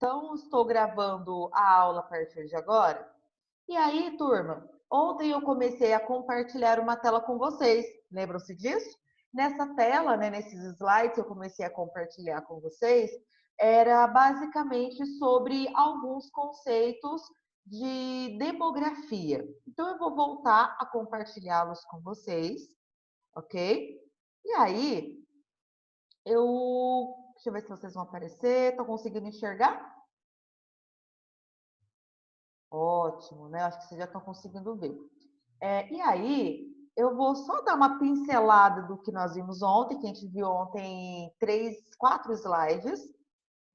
Então, estou gravando a aula a partir de agora. E aí, turma, ontem eu comecei a compartilhar uma tela com vocês. Lembram-se disso? Nessa tela, né, nesses slides que eu comecei a compartilhar com vocês, era basicamente sobre alguns conceitos de demografia. Então, eu vou voltar a compartilhá-los com vocês, ok? E aí, deixa eu ver se vocês vão aparecer. Estão conseguindo enxergar? Ótimo, né? Acho que vocês já estão conseguindo ver. E aí, eu vou só dar uma pincelada do que nós vimos ontem, que a gente viu ontem 4 slides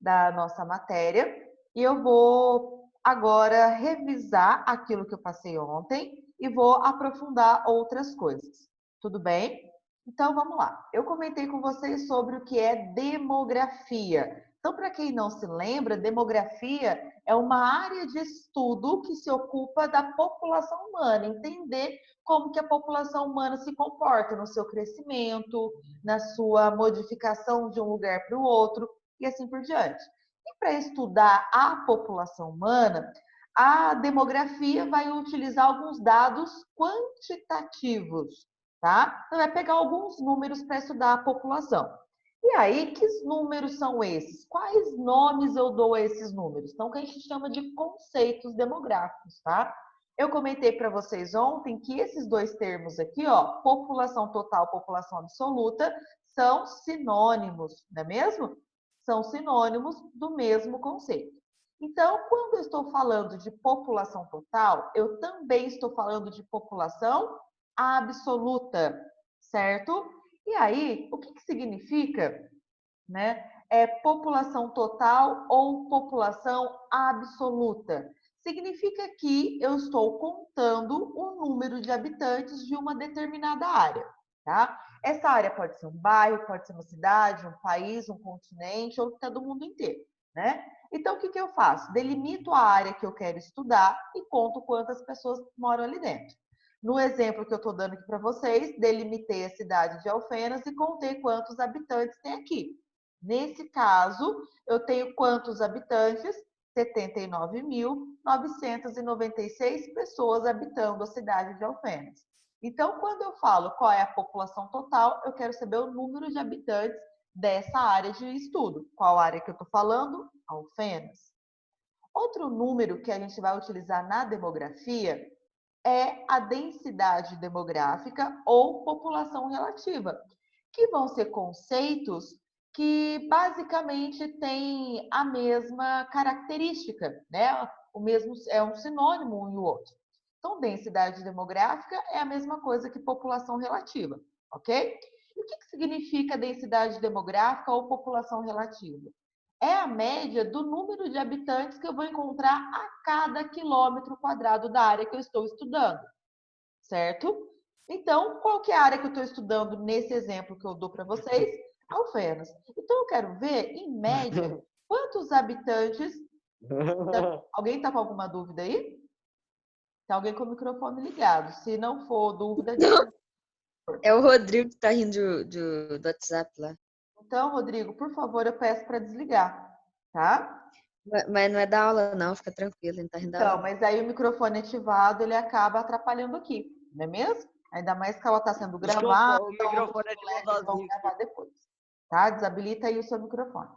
da nossa matéria, e eu vou agora revisar aquilo que eu passei ontem e vou aprofundar outras coisas. Tudo bem? Então, vamos lá. Eu comentei com vocês sobre o que é demografia. Então, para quem não se lembra, demografia é uma área de estudo que se ocupa da população humana, entender como que a população humana se comporta no seu crescimento, na sua modificação de um lugar para o outro e assim por diante. E para estudar a população humana, a demografia vai utilizar alguns dados quantitativos, tá? Então, vai pegar alguns números para estudar a população. E aí, que números são esses? Quais nomes eu dou a esses números? Então, o que a gente chama de conceitos demográficos, tá? Eu comentei para vocês ontem que esses dois termos aqui, ó, população total, população absoluta, são sinônimos, não é mesmo? São sinônimos do mesmo conceito. Então, quando eu estou falando de população total, eu também estou falando de população absoluta, certo? E aí, o que significa, né? População total ou população absoluta? Significa que eu estou contando o número de habitantes de uma determinada área, tá? Essa área pode ser um bairro, pode ser uma cidade, um país, um continente ou até do mundo inteiro, né? Então, o que eu faço? Delimito a área que eu quero estudar e conto quantas pessoas moram ali dentro. No exemplo que eu estou dando aqui para vocês, delimitei a cidade de Alfenas e contei quantos habitantes tem aqui. Nesse caso, eu tenho quantos habitantes? 79.996 pessoas habitando a cidade de Alfenas. Então, quando eu falo qual é a população total, eu quero saber o número de habitantes dessa área de estudo. Qual área que eu estou falando? Alfenas. Outro número que a gente vai utilizar na demografia é a densidade demográfica ou população relativa, que vão ser conceitos que basicamente têm a mesma característica, né? O mesmo é um sinônimo um e o outro. Então, densidade demográfica é a mesma coisa que população relativa, ok? E o que significa densidade demográfica ou população relativa? É a média do número de habitantes que eu vou encontrar a cada quilômetro quadrado da área que eu estou estudando, certo? Então, qual que é a área que eu estou estudando nesse exemplo que eu dou para vocês? Alfenas. Então, eu quero ver, em média, quantos habitantes... Alguém está com alguma dúvida aí? Tem alguém com o microfone ligado. Se não for dúvida, diz Não, para mim. é o Rodrigo que tá rindo do WhatsApp lá. Então, Rodrigo, por favor, eu peço para desligar, tá? Mas não é da aula, não, fica tranquilo, ele não tá rindo da aula, Então, não. mas aí o microfone ativado, ele acaba atrapalhando aqui, não é mesmo? Ainda mais que ela está sendo Desculpa, gravada, o outros microfone ativou colegas vão sozinho. gravar depois, tá? Desabilita aí o seu microfone.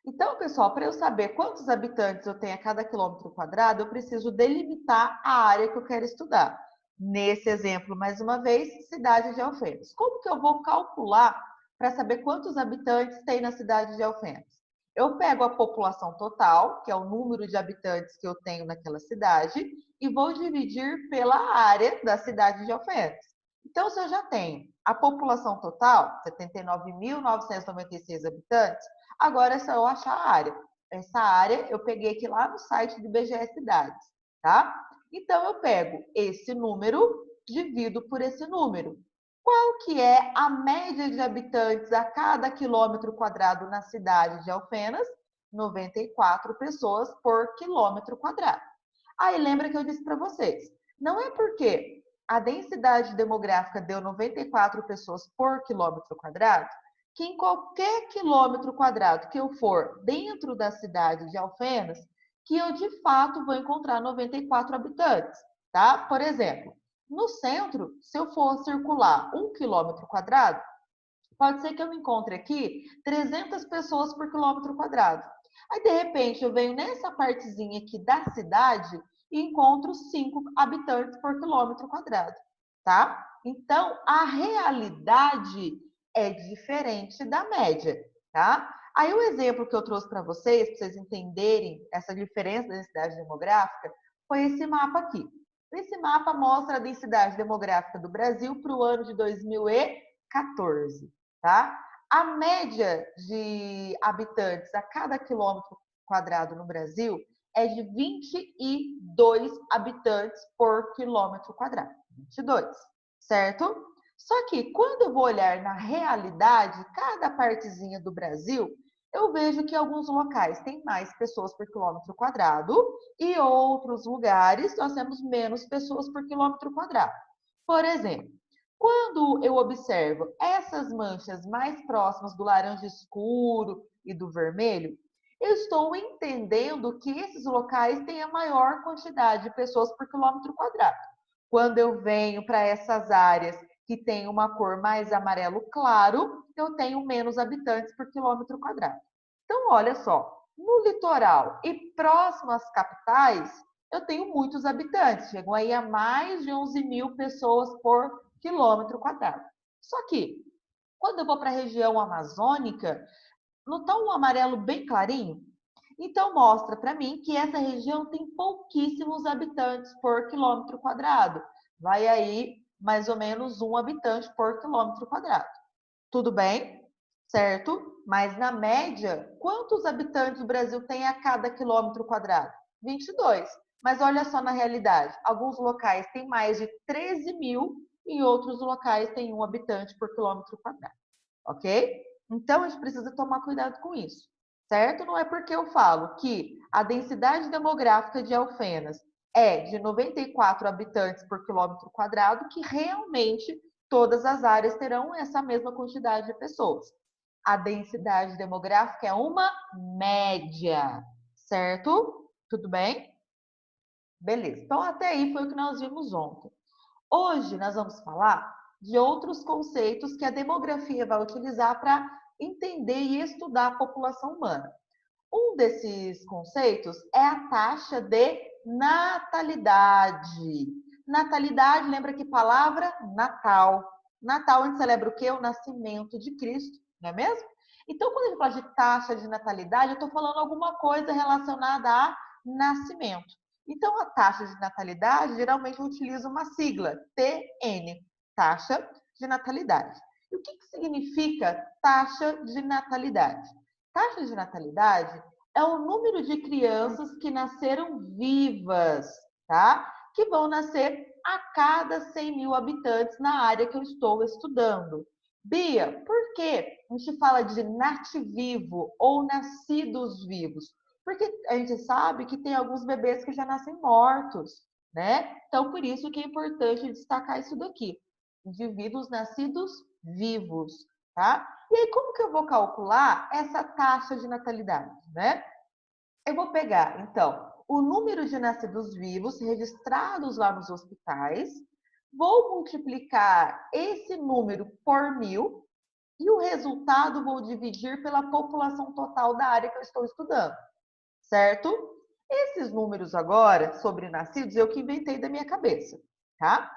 Então, pessoal, para eu saber quantos habitantes eu tenho a cada quilômetro quadrado, eu preciso delimitar a área que eu quero estudar. Nesse exemplo, mais uma vez, cidade de Alfenas. Como que eu vou calcular para saber quantos habitantes tem na cidade de Alfenas? Eu pego a população total, que é o número de habitantes que eu tenho naquela cidade, e vou dividir pela área da cidade de Alfenas. Então, se eu já tenho a população total, 79.996 habitantes, agora é só eu achar a área. Essa área eu peguei aqui lá no site do IBGE Cidades, tá? Então, eu pego esse número, divido por esse número. Qual que é a média de habitantes a cada quilômetro quadrado na cidade de Alfenas? 94 pessoas por quilômetro quadrado. Aí, lembra que eu disse para vocês, não é porque a densidade demográfica deu 94 pessoas por quilômetro quadrado que em qualquer quilômetro quadrado que eu for dentro da cidade de Alfenas, que eu de fato vou encontrar 94 habitantes, tá? Por exemplo, no centro, se eu for circular 1 quilômetro quadrado, pode ser que eu encontre aqui 300 pessoas por quilômetro quadrado. Aí, de repente, eu venho nessa partezinha aqui da cidade e encontro 5 habitantes por quilômetro quadrado, tá? Então, a realidade é diferente da média, tá? Aí, o exemplo que eu trouxe para vocês entenderem essa diferença da densidade demográfica, foi esse mapa aqui. Esse mapa mostra a densidade demográfica do Brasil para o ano de 2014. Tá? A média de habitantes a cada quilômetro quadrado no Brasil é de 22 habitantes por quilômetro quadrado. 22, certo? Só que quando eu vou olhar na realidade, cada partezinha do Brasil, eu vejo que alguns locais têm mais pessoas por quilômetro quadrado e outros lugares nós temos menos pessoas por quilômetro quadrado. Por exemplo, quando eu observo essas manchas mais próximas do laranja escuro e do vermelho, eu estou entendendo que esses locais têm a maior quantidade de pessoas por quilômetro quadrado. Quando eu venho para essas áreas que têm uma cor mais amarelo claro, eu tenho menos habitantes por quilômetro quadrado. Então, olha só, no litoral e próximo às capitais, eu tenho muitos habitantes, chegam aí a mais de 11 mil pessoas por quilômetro quadrado. Só que, quando eu vou para a região amazônica, não está um amarelo bem clarinho? Então, mostra para mim que essa região tem pouquíssimos habitantes por quilômetro quadrado. Vai aí mais ou menos 1 habitante por quilômetro quadrado. Tudo bem? Certo? Mas, na média, quantos habitantes o Brasil tem a cada quilômetro quadrado? 22. Mas olha só na realidade, alguns locais têm mais de 13 mil e outros locais têm 1 habitante por quilômetro quadrado. Ok? Então, a gente precisa tomar cuidado com isso. Certo? Não é porque eu falo que a densidade demográfica de Alfenas é de 94 habitantes por quilômetro quadrado que realmente todas as áreas terão essa mesma quantidade de pessoas. A densidade demográfica é uma média, certo? Tudo bem? Beleza. Então, até aí foi o que nós vimos ontem. Hoje, nós vamos falar de outros conceitos que a demografia vai utilizar para entender e estudar a população humana. Um desses conceitos é a taxa de natalidade. Natalidade, lembra que palavra? Natal. Natal, a gente celebra o quê? O nascimento de Cristo, não é mesmo? Então, quando a gente fala de taxa de natalidade, eu estou falando alguma coisa relacionada a nascimento. Então, a taxa de natalidade, geralmente eu utilizo uma sigla, TN, taxa de natalidade. E o que significa taxa de natalidade? Taxa de natalidade é o número de crianças que nasceram vivas, tá? Que vão nascer a cada 100 mil habitantes na área que eu estou estudando. Bia, por que a gente fala de nativivo ou nascidos vivos? Porque a gente sabe que tem alguns bebês que já nascem mortos, né? Então, por isso que é importante destacar isso daqui. Indivíduos nascidos vivos, tá? E aí, como que eu vou calcular essa taxa de natalidade, né? Eu vou pegar, então, o número de nascidos vivos registrados lá nos hospitais, vou multiplicar esse número por 1000 e o resultado vou dividir pela população total da área que eu estou estudando, certo? Esses números agora, sobre nascidos, eu que inventei da minha cabeça, tá?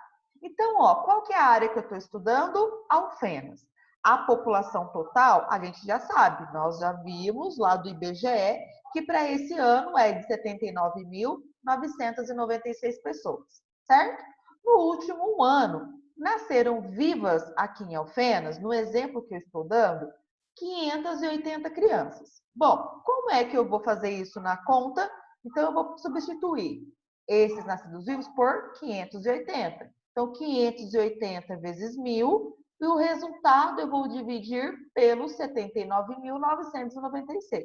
Então, ó, qual que é a área que eu estou estudando? Alfenas. A população total, a gente já sabe, nós já vimos lá do IBGE que para esse ano é de 79.996 pessoas, certo? No último ano, nasceram vivas aqui em Alfenas, no exemplo que eu estou dando, 580 crianças. Bom, como é que eu vou fazer isso na conta? Então, eu vou substituir esses nascidos vivos por 580. Então, 580 vezes 1000, e o resultado eu vou dividir pelos 79.996.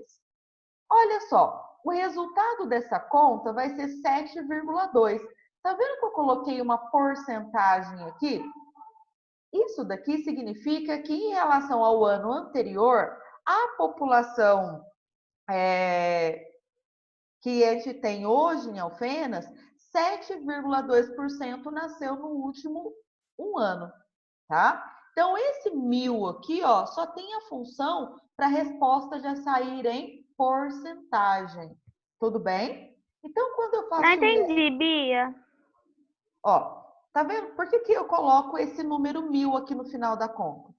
Olha só, o resultado dessa conta vai ser 7,2. Tá vendo que eu coloquei uma porcentagem aqui? Isso daqui significa que, em relação ao ano anterior, a população que a gente tem hoje em Alfenas, 7,2% nasceu no último um ano, tá? Então, esse 1.000 aqui, ó, só tem a função para a resposta já sair em porcentagem. Tudo bem? Então, quando eu faço... Não entendi, Bia. Ó, tá vendo? Por que eu coloco esse número 1.000 aqui no final da conta?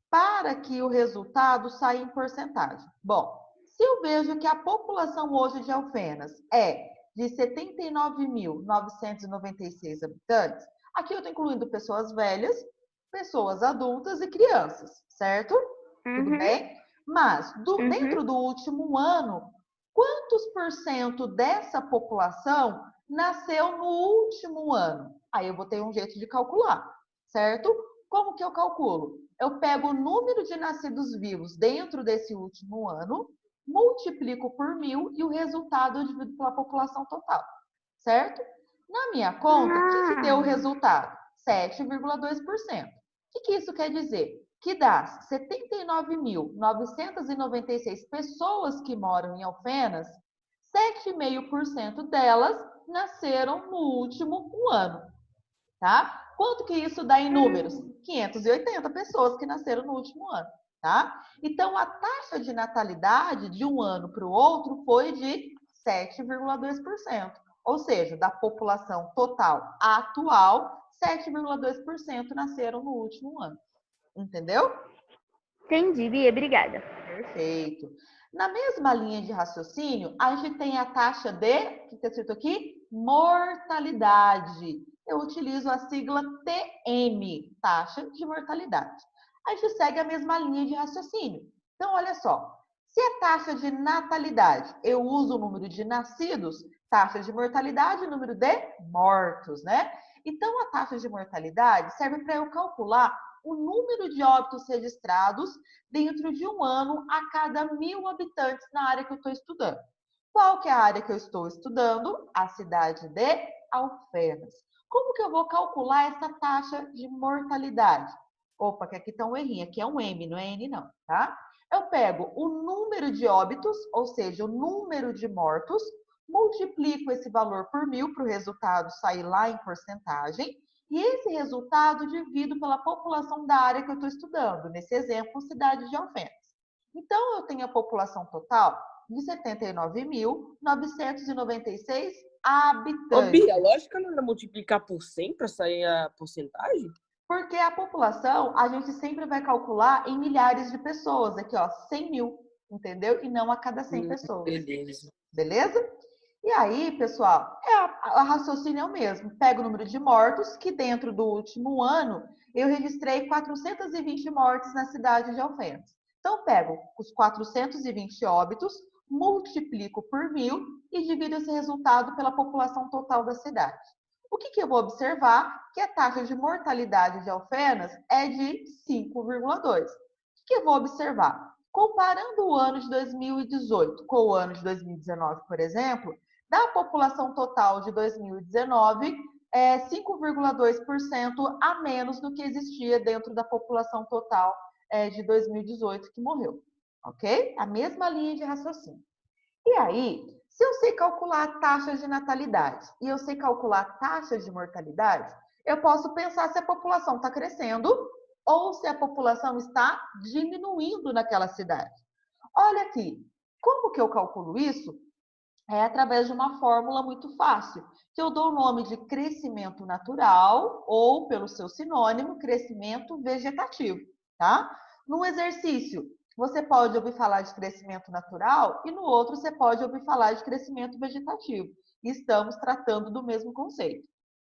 Para que o resultado saia em porcentagem. Bom, se eu vejo que a população hoje de Alfenas é de 79.996 habitantes, aqui eu estou incluindo pessoas velhas, pessoas adultas e crianças, certo? Tudo bem? Mas, dentro do último ano, quantos por cento dessa população nasceu no último ano? Aí eu vou ter um jeito de calcular, certo? Como que eu calculo? Eu pego o número de nascidos vivos dentro desse último ano, multiplico por 1.000 e o resultado eu divido pela população total, certo? Na minha conta, o que deu o resultado? 7,2%. O que isso quer dizer? Que dá 79.996 pessoas que moram em Alfenas, 7,5% delas nasceram no último ano, tá? Quanto que isso dá em números? 580 pessoas que nasceram no último ano, tá? Então, a taxa de natalidade de um ano para o outro foi de 7,2%. Ou seja, da população total atual, 7,2% nasceram no último ano. Entendeu? Entendi, Bia. Obrigada. Perfeito. Na mesma linha de raciocínio, a gente tem a taxa de, o que está escrito aqui? Mortalidade. Eu utilizo a sigla TM, taxa de mortalidade. A gente segue a mesma linha de raciocínio. Então, olha só. Se a taxa de natalidade, eu uso o número de nascidos, taxa de mortalidade, número de mortos, né? Então, a taxa de mortalidade serve para eu calcular o número de óbitos registrados dentro de um ano a cada 1.000 habitantes na área que eu estou estudando. Qual que é a área que eu estou estudando? A cidade de Alfenas. Como que eu vou calcular essa taxa de mortalidade? Opa, que aqui está um errinho, aqui é um M, não é N não, tá? Eu pego o número de óbitos, ou seja, o número de mortos, multiplico esse valor por 1.000 para o resultado sair lá em porcentagem, e esse resultado divido pela população da área que eu estou estudando, nesse exemplo, cidade de Alfenas. Então, eu tenho a população total de 79.996 habitantes. Ô, Bia, lógico que não era multiplicar por 100 para sair a porcentagem? Porque a população, a gente sempre vai calcular em milhares de pessoas. Aqui, ó, 100.000, entendeu? E não a cada 100 pessoas. Beleza. Beleza? E aí, pessoal, a raciocínio é o mesmo. Pego o número de mortos, que dentro do último ano, eu registrei 420 mortes na cidade de Alfenas. Então, pego os 420 óbitos, multiplico por 1.000 e divido esse resultado pela população total da cidade. O que eu vou observar? Que a taxa de mortalidade de Alfenas é de 5,2. O que eu vou observar? Comparando o ano de 2018 com o ano de 2019, por exemplo, da população total de 2019, 5,2% a menos do que existia dentro da população total de 2018 que morreu. Ok? A mesma linha de raciocínio. E aí, se eu sei calcular taxas de natalidade e eu sei calcular taxas de mortalidade, eu posso pensar se a população está crescendo ou se a população está diminuindo naquela cidade. Olha aqui, como que eu calculo isso? É através de uma fórmula muito fácil, que eu dou o nome de crescimento natural ou, pelo seu sinônimo, crescimento vegetativo, tá? No exercício, você pode ouvir falar de crescimento natural e no outro você pode ouvir falar de crescimento vegetativo. Estamos tratando do mesmo conceito.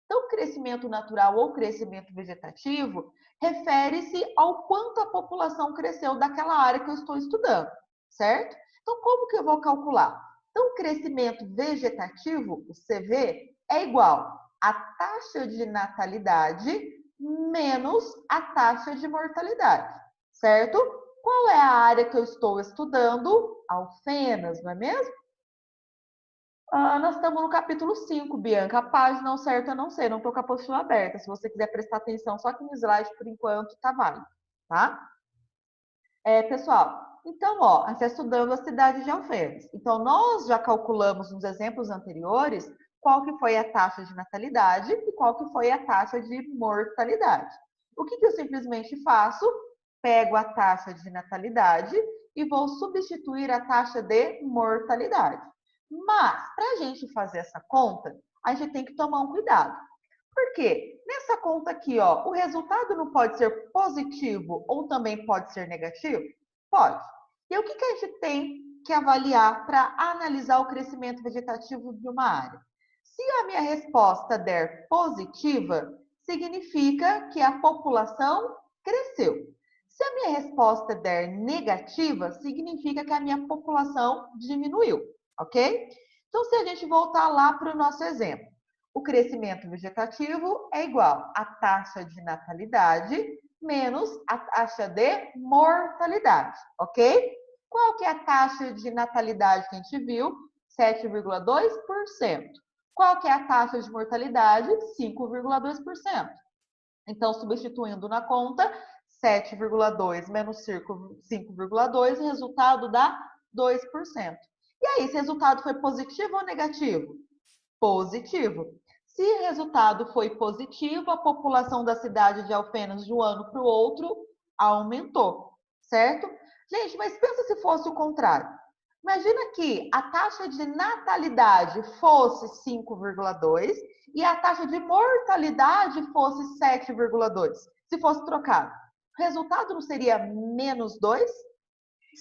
Então, crescimento natural ou crescimento vegetativo refere-se ao quanto a população cresceu daquela área que eu estou estudando, certo? Então, como que eu vou calcular? Então, o crescimento vegetativo, o CV, é igual à taxa de natalidade menos a taxa de mortalidade, certo? Qual é a área que eu estou estudando? Alfenas, não é mesmo? Nós estamos no capítulo 5, Bianca. A página ao certo eu não sei, não estou com a apostila aberta. Se você quiser prestar atenção, só que no slide, por enquanto, tá válido, tá? Pessoal, então, ó, a gente está estudando a cidade de Alfenas. Então, nós já calculamos nos exemplos anteriores qual que foi a taxa de natalidade e qual que foi a taxa de mortalidade. O que eu simplesmente faço? Pego a taxa de natalidade e vou substituir a taxa de mortalidade. Mas, para a gente fazer essa conta, a gente tem que tomar um cuidado. Por quê? Nessa conta aqui, ó, o resultado não pode ser positivo ou também pode ser negativo? Pode. E o que a gente tem que avaliar para analisar o crescimento vegetativo de uma área? Se a minha resposta der positiva, significa que a população cresceu. Se a minha resposta der negativa, significa que a minha população diminuiu, ok? Então, se a gente voltar lá para o nosso exemplo, o crescimento vegetativo é igual à taxa de natalidade menos a taxa de mortalidade, ok? Qual que é a taxa de natalidade que a gente viu? 7,2%. Qual que é a taxa de mortalidade? 5,2%. Então, substituindo na conta, 7,2 menos 5,2, o resultado dá 2%. E aí, esse resultado foi positivo ou negativo? Positivo. Se o resultado foi positivo, a população da cidade de Alfenas de um ano para o outro aumentou, certo? Gente, mas pensa se fosse o contrário. Imagina que a taxa de natalidade fosse 5,2 e a taxa de mortalidade fosse 7,2. Se fosse trocado, o resultado não seria menos 2?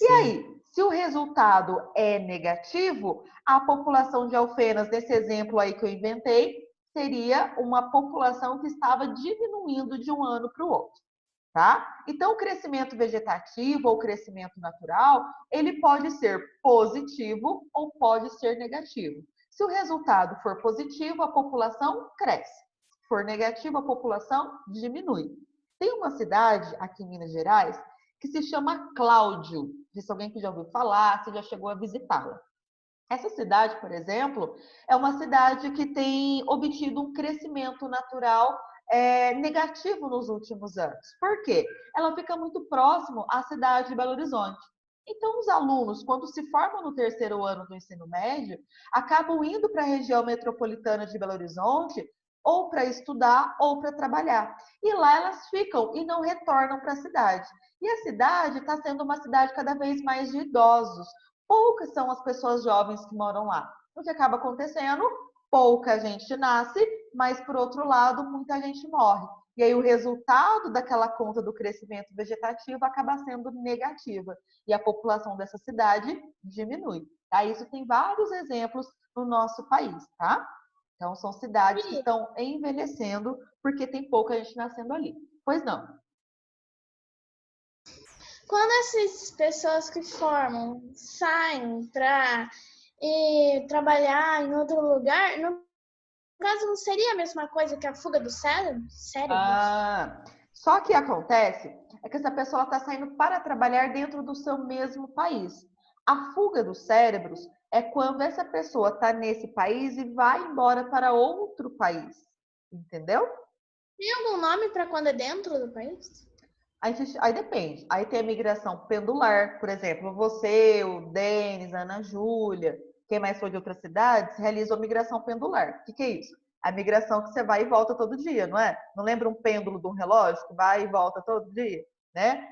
E aí, se o resultado é negativo, a população de Alfenas, nesse exemplo aí que eu inventei, seria uma população que estava diminuindo de um ano para o outro, tá? Então, o crescimento vegetativo ou crescimento natural, ele pode ser positivo ou pode ser negativo. Se o resultado for positivo, a população cresce. Se for negativo, a população diminui. Tem uma cidade aqui em Minas Gerais que se chama Cláudio. Se alguém que já ouviu falar, se já chegou a visitá-la. Essa cidade, por exemplo, é uma cidade que tem obtido um crescimento natural negativo nos últimos anos. Por quê? Ela fica muito próximo à cidade de Belo Horizonte. Então, os alunos, quando se formam no terceiro ano do ensino médio, acabam indo para a região metropolitana de Belo Horizonte ou para estudar ou para trabalhar. E lá elas ficam e não retornam para a cidade. E a cidade está sendo uma cidade cada vez mais de idosos. Poucas são as pessoas jovens que moram lá. O que acaba acontecendo? Pouca gente nasce, mas por outro lado, muita gente morre. E aí o resultado daquela conta do crescimento vegetativo acaba sendo negativa. E a população dessa cidade diminui. Tá? Isso tem vários exemplos no nosso país, tá? Então, são cidades que estão envelhecendo porque tem pouca gente nascendo ali. Pois não. Quando essas pessoas que formam saem para trabalhar em outro lugar, no caso não seria a mesma coisa que a fuga do cérebro? Só que acontece é que essa pessoa está saindo para trabalhar dentro do seu mesmo país. A fuga dos cérebros é quando essa pessoa está nesse país e vai embora para outro país. Entendeu? Tem algum nome para quando é dentro do país? Aí depende. Aí tem a migração pendular, por exemplo, você, o Denis, a Ana Júlia, quem mais for de outras cidades, realizam a migração pendular. O que é isso? A migração que você vai e volta todo dia, não é? Não lembra um pêndulo de um relógio que vai e volta todo dia, né?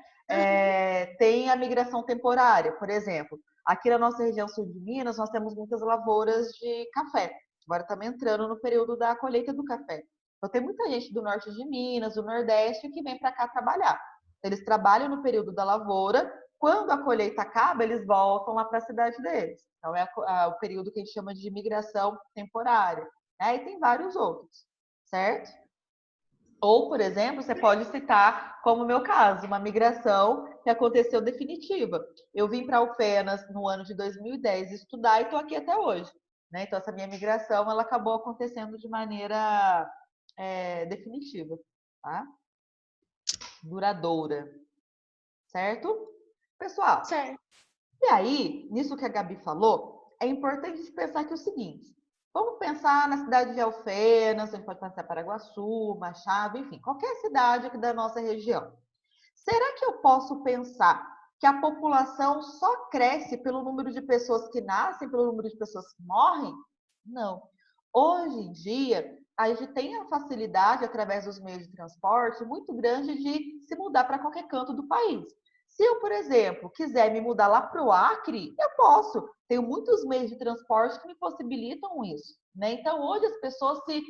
Tem a migração temporária, por exemplo. Aqui na nossa região sul de Minas, nós temos muitas lavouras de café. Agora estamos entrando no período da colheita do café. Então tem muita gente do norte de Minas, do Nordeste, que vem para cá trabalhar. Eles trabalham no período da lavoura, quando a colheita acaba, eles voltam lá para a cidade deles. Então, é o período que a gente chama de migração temporária. Né? E tem vários outros, certo? Ou, por exemplo, você pode citar, como o meu caso, uma migração que aconteceu definitiva. Eu vim para Alfenas no ano de 2010 estudar e estou aqui até hoje. Né? Então, essa minha migração ela acabou acontecendo de maneira definitiva. Tá? Duradoura, certo? Pessoal, Certo. e aí, nisso que a Gabi falou, é importante a gente pensar aqui o seguinte. Vamos pensar na cidade de Alfenas, a gente pode pensar em Paraguaçu, Machado, enfim, qualquer cidade aqui da nossa região. Será que eu posso pensar que a população só cresce pelo número de pessoas que nascem, pelo número de pessoas que morrem? Não. Hoje em dia, a gente tem a facilidade, através dos meios de transporte, muito grande de se mudar para qualquer canto do país. Se eu, por exemplo, quiser me mudar lá para o Acre, eu posso. Tenho muitos meios de transporte que me possibilitam isso, né? Então, hoje as pessoas se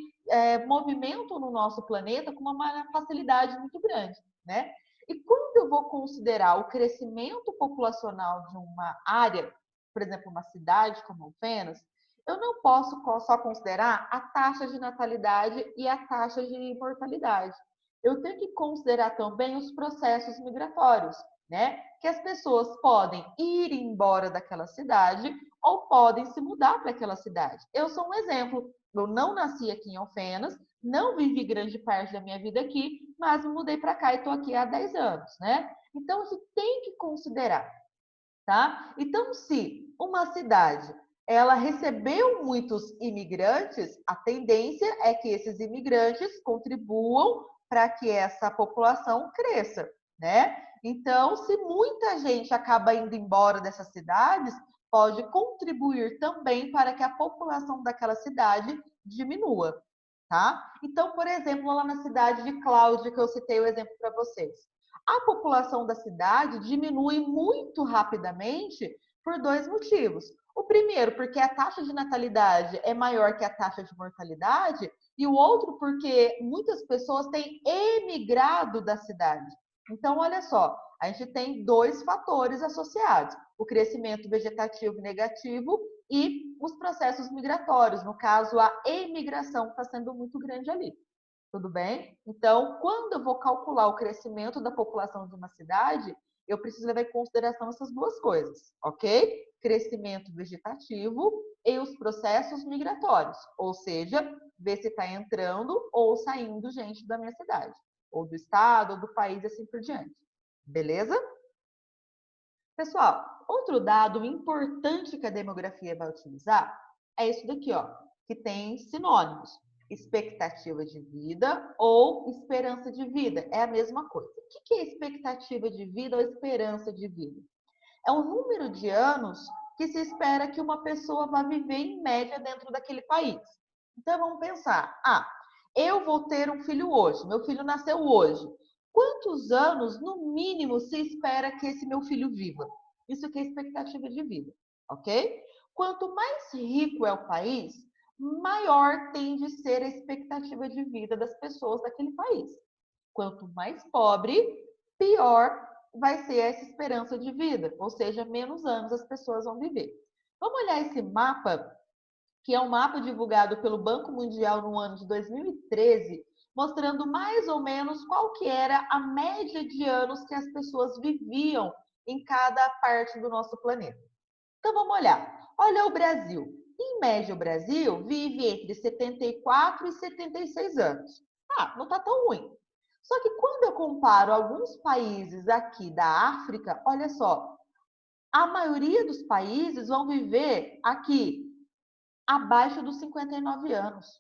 movimentam no nosso planeta com uma facilidade muito grande, né? E quando eu vou considerar o crescimento populacional de uma área, por exemplo, uma cidade como Alfenas, eu não posso só considerar a taxa de natalidade e a taxa de mortalidade. Eu tenho que considerar também os processos migratórios, né? Que as pessoas podem ir embora daquela cidade ou podem se mudar para aquela cidade. Eu sou um exemplo. Eu não nasci aqui em Alfenas, não vivi grande parte da minha vida aqui, mas me mudei para cá e estou aqui há 10 anos, né? Então, isso tem que considerar, tá? Então, se uma cidade ela recebeu muitos imigrantes, a tendência é que esses imigrantes contribuam para que essa população cresça, né? Então, se muita gente acaba indo embora dessas cidades, pode contribuir também para que a população daquela cidade diminua, tá? Então, por exemplo, lá na cidade de Cláudia, que eu citei o exemplo para vocês, a população da cidade diminui muito rapidamente por dois motivos. O primeiro, porque a taxa de natalidade é maior que a taxa de mortalidade, e o outro, porque muitas pessoas têm emigrado da cidade. Então, olha só, a gente tem dois fatores associados: o crescimento vegetativo negativo e os processos migratórios. No caso, a emigração está sendo muito grande ali. Tudo bem? Então, quando eu vou calcular o crescimento da população de uma cidade, eu preciso levar em consideração essas duas coisas, ok? Crescimento vegetativo e os processos migratórios, ou seja, ver se está entrando ou saindo gente da minha cidade, ou do estado, ou do país, e assim por diante. Beleza? Pessoal, outro dado importante que a demografia vai utilizar é isso daqui, ó, que tem sinônimos: expectativa de vida ou esperança de vida. É a mesma coisa. O que é expectativa de vida ou esperança de vida? É o número de anos que se espera que uma pessoa vá viver em média dentro daquele país. Então vamos pensar: eu vou ter um filho hoje, meu filho nasceu hoje. Quantos anos, no mínimo, se espera que esse meu filho viva? Isso que é expectativa de vida, ok? Quanto mais rico é o país, maior tende a ser a expectativa de vida das pessoas daquele país. Quanto mais pobre, pior vai ser essa esperança de vida, ou seja, menos anos as pessoas vão viver. Vamos olhar esse mapa, que é um mapa divulgado pelo Banco Mundial no ano de 2013, mostrando mais ou menos qual que era a média de anos que as pessoas viviam em cada parte do nosso planeta. Então vamos olhar. Olha o Brasil. Em média, o Brasil vive entre 74 e 76 anos. Não está tão ruim. Só que quando eu comparo alguns países aqui da África, olha só, a maioria dos países vão viver aqui abaixo dos 59 anos.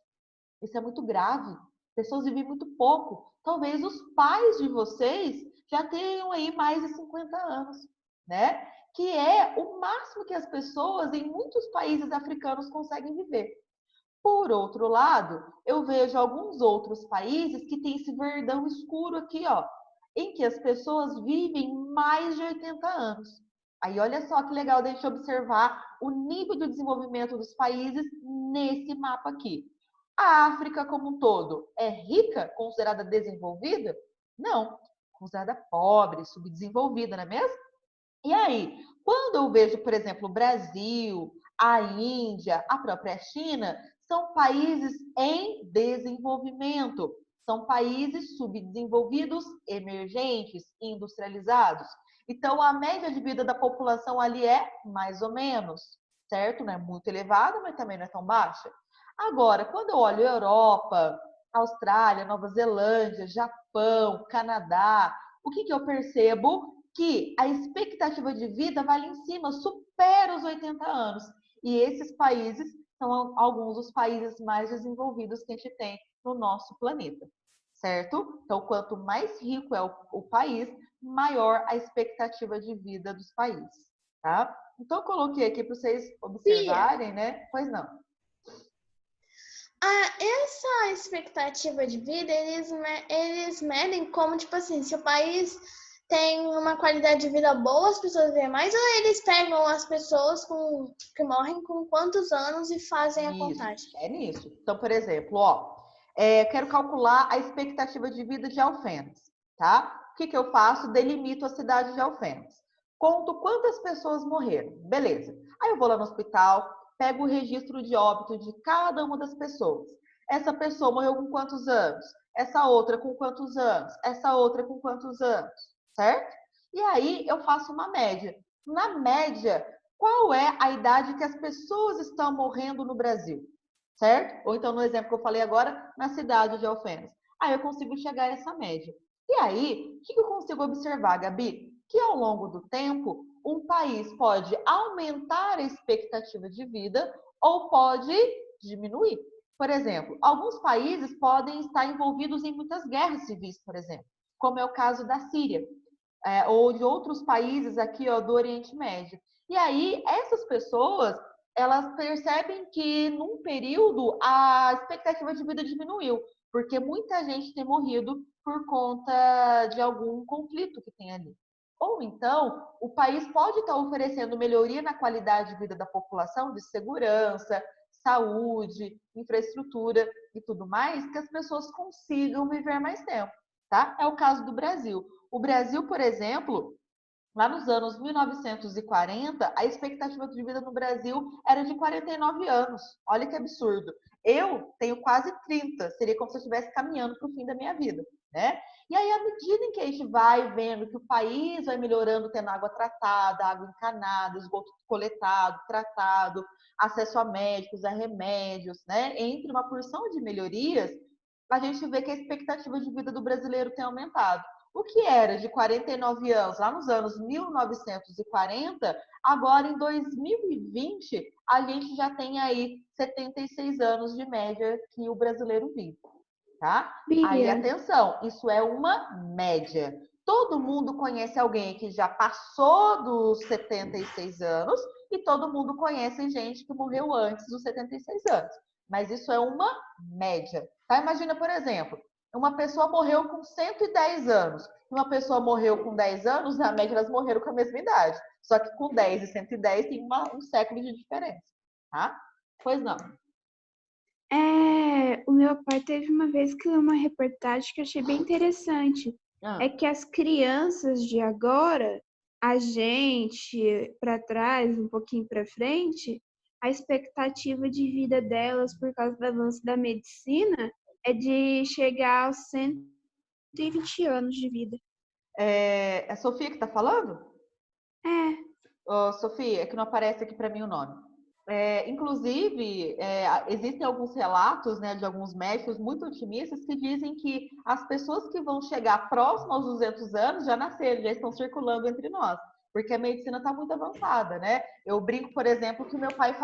Isso é muito grave. Pessoas vivem muito pouco. Talvez os pais de vocês já tenham aí mais de 50 anos, né? Que é o máximo que as pessoas em muitos países africanos conseguem viver. Por outro lado, eu vejo alguns outros países que têm esse verdão escuro aqui, ó, em que as pessoas vivem mais de 80 anos. Aí olha só que legal da gente observar o nível de desenvolvimento dos países nesse mapa aqui. A África como um todo é rica, considerada desenvolvida? Não, considerada pobre, subdesenvolvida, não é mesmo? E aí, quando eu vejo, por exemplo, o Brasil, a Índia, a própria China, são países em desenvolvimento, são países subdesenvolvidos, emergentes, industrializados. Então, a média de vida da população ali é mais ou menos, certo? Não é muito elevada, mas também não é tão baixa. Agora, quando eu olho Europa, Austrália, Nova Zelândia, Japão, Canadá, o que eu percebo? Que a expectativa de vida vai lá em cima, supera os 80 anos. E esses países são alguns dos países mais desenvolvidos que a gente tem no nosso planeta, certo? Então, quanto mais rico é o país, maior a expectativa de vida dos países, tá? Então, eu coloquei aqui para vocês observarem, né? Pois não. Essa expectativa de vida, eles medem como, tipo assim, se o país tem uma qualidade de vida boa, as pessoas vivem mais, ou eles pegam as pessoas que morrem com quantos anos e fazem a contagem? É nisso. Então, por exemplo, quero calcular a expectativa de vida de Alfenas, tá? O que eu faço? Delimito a cidade de Alfenas. Conto quantas pessoas morreram. Beleza. Aí eu vou lá no hospital, pego o registro de óbito de cada uma das pessoas. Essa pessoa morreu com quantos anos? Essa outra com quantos anos? Essa outra com quantos anos? Certo? E aí eu faço uma média. Na média, qual é a idade que as pessoas estão morrendo no Brasil? Certo? Ou então, no exemplo que eu falei agora, na cidade de Alfenas. Aí eu consigo chegar a essa média. E aí, o que eu consigo observar, Gabi? Que ao longo do tempo, um país pode aumentar a expectativa de vida ou pode diminuir. Por exemplo, alguns países podem estar envolvidos em muitas guerras civis, por exemplo, como é o caso da Síria, ou de outros países aqui do Oriente Médio. E aí, essas pessoas, elas percebem que num período a expectativa de vida diminuiu, porque muita gente tem morrido por conta de algum conflito que tem ali. Ou então, o país pode estar oferecendo melhoria na qualidade de vida da população, de segurança, saúde, infraestrutura e tudo mais, que as pessoas consigam viver mais tempo, tá? É o caso do Brasil. O Brasil, por exemplo, lá nos anos 1940, a expectativa de vida no Brasil era de 49 anos. Olha que absurdo. Eu tenho quase 30, seria como se eu estivesse caminhando para o fim da minha vida, né? E aí, à medida em que a gente vai vendo que o país vai melhorando, tendo água tratada, água encanada, esgoto coletado, tratado, acesso a médicos, a remédios, né? Entre uma porção de melhorias, a gente vê que a expectativa de vida do brasileiro tem aumentado. O que era de 49 anos, lá nos anos 1940, agora em 2020, a gente já tem aí 76 anos de média que o brasileiro vive, tá? Aí, Bia, atenção, isso é uma média. Todo mundo conhece alguém que já passou dos 76 anos e todo mundo conhece gente que morreu antes dos 76 anos. Mas isso é uma média, tá? Imagina, por exemplo, uma pessoa morreu com 110 anos. Uma pessoa morreu com 10 anos, na média elas morreram com a mesma idade. Só que com 10 e 110 tem um século de diferença, tá? Pois não. o meu pai teve uma vez que leu uma reportagem que eu achei bem interessante. É que as crianças de agora, a gente para trás, um pouquinho para frente, a expectativa de vida delas por causa do avanço da medicina é de chegar aos 120 anos de vida. É a Sofia que está falando? Sofia, é que não aparece aqui para mim o nome. Inclusive, existem alguns relatos, né, de alguns médicos muito otimistas que dizem que as pessoas que vão chegar próximo aos 200 anos já nasceram, já estão circulando entre nós, porque a medicina está muito avançada, né? Eu brinco, por exemplo, que o meu pai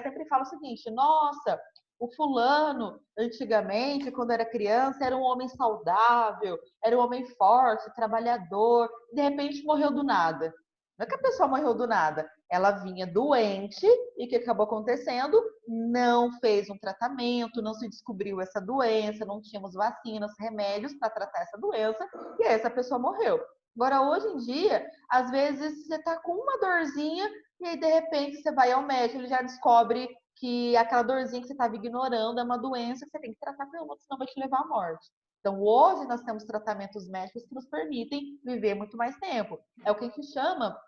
sempre fala o seguinte: nossa, o fulano, antigamente, quando era criança, era um homem saudável, era um homem forte, trabalhador, de repente morreu do nada. Não é que a pessoa morreu do nada, ela vinha doente e o que acabou acontecendo? Não fez um tratamento, não se descobriu essa doença, não tínhamos vacinas, remédios para tratar essa doença e aí essa pessoa morreu. Agora, hoje em dia, às vezes você está com uma dorzinha e aí de repente você vai ao médico, ele já descobre que aquela dorzinha que você estava ignorando é uma doença que você tem que tratar pelo senão vai te levar à morte. Então, hoje nós temos tratamentos médicos que nos permitem viver muito mais tempo. É o que a gente chama,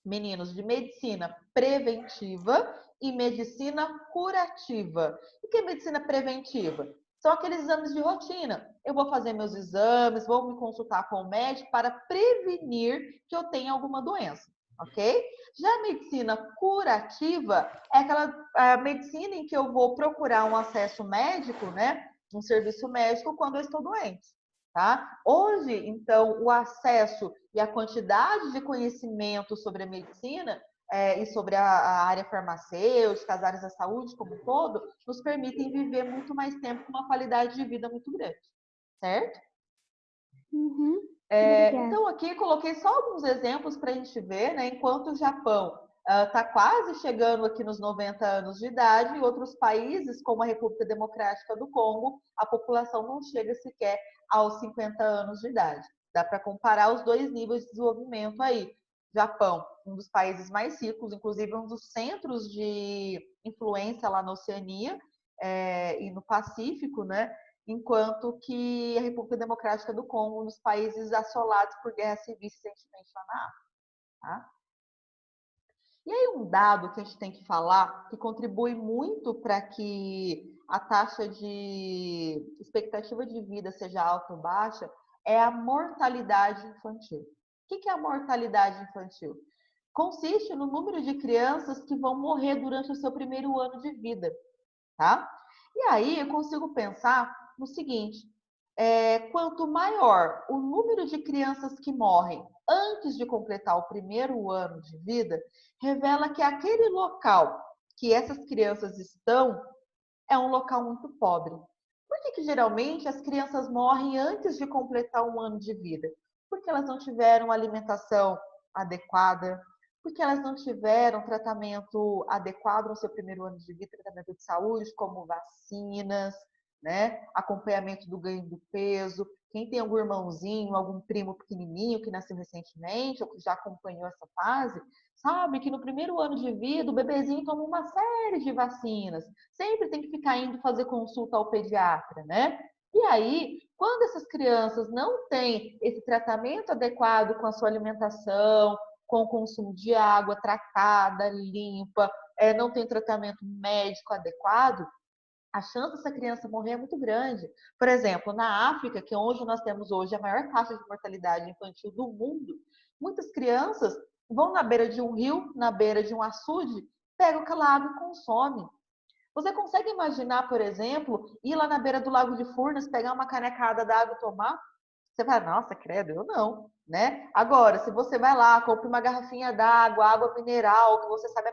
meninos, de medicina preventiva e medicina curativa. O que é medicina preventiva? São aqueles exames de rotina. Eu vou fazer meus exames, vou me consultar com o médico para prevenir que eu tenha alguma doença, ok? Já a medicina curativa é aquela medicina em que eu vou procurar um acesso médico, né? Um serviço médico quando eu estou doente. Tá? Hoje, então, o acesso e a quantidade de conhecimento sobre a medicina e sobre a área farmacêutica, as áreas da saúde como um todo, nos permitem viver muito mais tempo com uma qualidade de vida muito grande, certo? Uhum. Obrigada. Então, aqui coloquei só alguns exemplos para a gente ver, né? Enquanto o Japão está quase chegando aqui nos 90 anos de idade, em outros países, como a República Democrática do Congo, a população não chega sequer aos 50 anos de idade. Dá para comparar os dois níveis de desenvolvimento aí. Japão, um dos países mais ricos, inclusive um dos centros de influência lá na Oceania e no Pacífico, né? Enquanto que a República Democrática do Congo, um dos países assolados por guerra civil recentemente lá na África. Tá? E aí um dado que a gente tem que falar, que contribui muito para que a taxa de expectativa de vida seja alta ou baixa, é a mortalidade infantil. O que é a mortalidade infantil? Consiste no número de crianças que vão morrer durante o seu primeiro ano de vida, tá? E aí eu consigo pensar no seguinte, quanto maior o número de crianças que morrem antes de completar o primeiro ano de vida, revela que aquele local que essas crianças estão é um local muito pobre. Por que geralmente as crianças morrem antes de completar um ano de vida? Porque elas não tiveram alimentação adequada, porque elas não tiveram tratamento adequado no seu primeiro ano de vida, tratamento de saúde, como vacinas, né? Acompanhamento do ganho do peso. Quem tem algum irmãozinho, algum primo pequenininho que nasceu recentemente ou que já acompanhou essa fase, sabe que no primeiro ano de vida o bebezinho toma uma série de vacinas. Sempre tem que ficar indo fazer consulta ao pediatra, né? E aí, quando essas crianças não têm esse tratamento adequado com a sua alimentação, com o consumo de água tratada, limpa, não tem tratamento médico adequado, a chance dessa criança morrer é muito grande. Por exemplo, na África, que é onde nós temos hoje a maior taxa de mortalidade infantil do mundo, muitas crianças vão na beira de um rio, na beira de um açude, pegam aquela água e consomem. Você consegue imaginar, por exemplo, ir lá na beira do Lago de Furnas, pegar uma canecada d'água e tomar? Você fala, nossa, credo, eu não, né? Agora, se você vai lá, compra uma garrafinha d'água, água mineral, que você sabe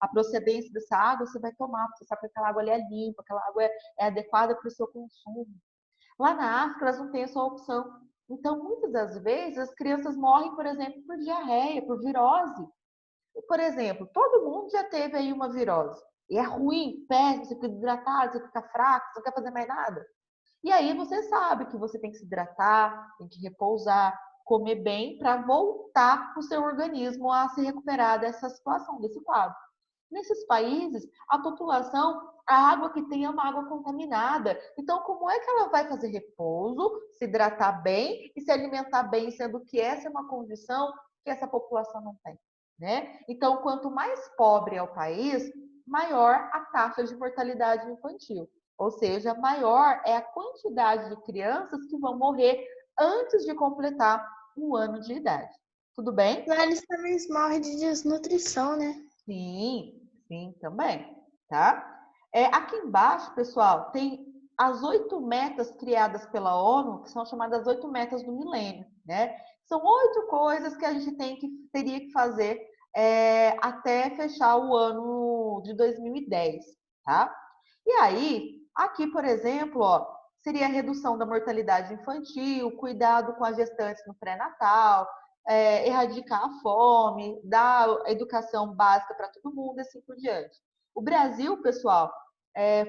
a procedência dessa água, você vai tomar, você sabe que aquela água ali é limpa, aquela água é adequada para o seu consumo. Lá na África, elas não têm essa opção. Então, muitas das vezes, as crianças morrem, por exemplo, por diarreia, por virose. Por exemplo, todo mundo já teve aí uma virose. E é ruim, péssimo, você fica desidratado, você fica fraco, você não quer fazer mais nada. E aí você sabe que você tem que se hidratar, tem que repousar, comer bem para voltar o seu organismo a se recuperar dessa situação, desse quadro. Nesses países, a população, a água que tem é uma água contaminada. Então, como é que ela vai fazer repouso, se hidratar bem e se alimentar bem, sendo que essa é uma condição que essa população não tem, né? Então, quanto mais pobre é o país, maior a taxa de mortalidade infantil. Ou seja, maior é a quantidade de crianças que vão morrer antes de completar um ano de idade. Tudo bem? Lá eles também morrem de desnutrição, né? Sim, sim, também, tá? Aqui embaixo, pessoal, tem as 8 metas criadas pela ONU, que são chamadas 8 metas do milênio, né? São 8 coisas que a gente teria que fazer até fechar o ano de 2010, tá? E aí, aqui, por exemplo, ó, seria a redução da mortalidade infantil, cuidado com as gestantes no pré-natal, erradicar a fome, dar educação básica para todo mundo e assim por diante. O Brasil, pessoal,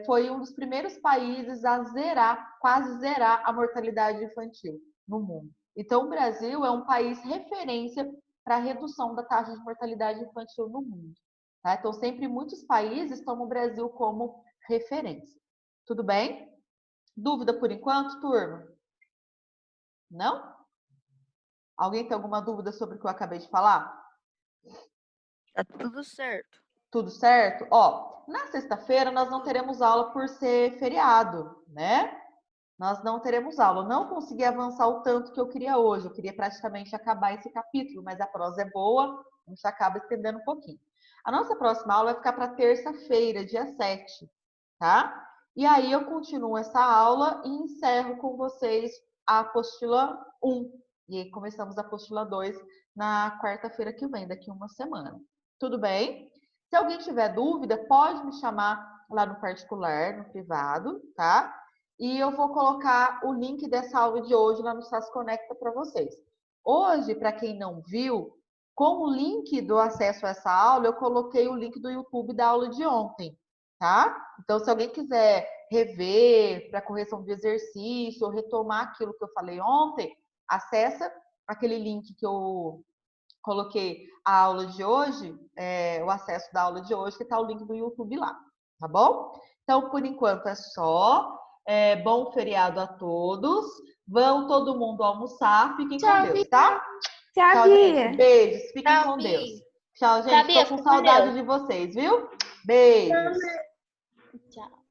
foi um dos primeiros países a zerar, quase zerar a mortalidade infantil no mundo. Então, o Brasil é um país referência para a redução da taxa de mortalidade infantil no mundo. Tá? Então, sempre muitos países tomam o Brasil como referência. Tudo bem? Dúvida por enquanto, turma? Não? Alguém tem alguma dúvida sobre o que eu acabei de falar? Tá tudo certo. Tudo certo? Ó, na sexta-feira nós não teremos aula por ser feriado, né? Nós não teremos aula. Eu não consegui avançar o tanto que eu queria hoje. Eu queria praticamente acabar esse capítulo, mas a prosa é boa, a gente acaba estendendo um pouquinho. A nossa próxima aula vai ficar para terça-feira, dia 7, tá? E aí eu continuo essa aula e encerro com vocês a apostila 1. E aí começamos a apostila 2 na quarta-feira que vem, daqui uma semana. Tudo bem? Se alguém tiver dúvida, pode me chamar lá no particular, no privado, tá? E eu vou colocar o link dessa aula de hoje lá no SAS Conecta para vocês. Hoje, para quem não viu, com o link do acesso a essa aula, eu coloquei o link do YouTube da aula de ontem, tá? Então, se alguém quiser rever para correção de exercício ou retomar aquilo que eu falei ontem, acessa aquele link que eu coloquei a aula de hoje, o acesso da aula de hoje, que está o link do YouTube lá, tá bom? Então, por enquanto é só. Bom feriado a todos. Vão todo mundo almoçar. Fiquem com Deus, tá? Tchau, Bia. Gente. Beijos. Fiquem Tchau, com Bia. Deus. Tchau, gente. Tchau, Bia. Tô com Fica com saudade Deus. de vocês, viu? Beijos. Tchau.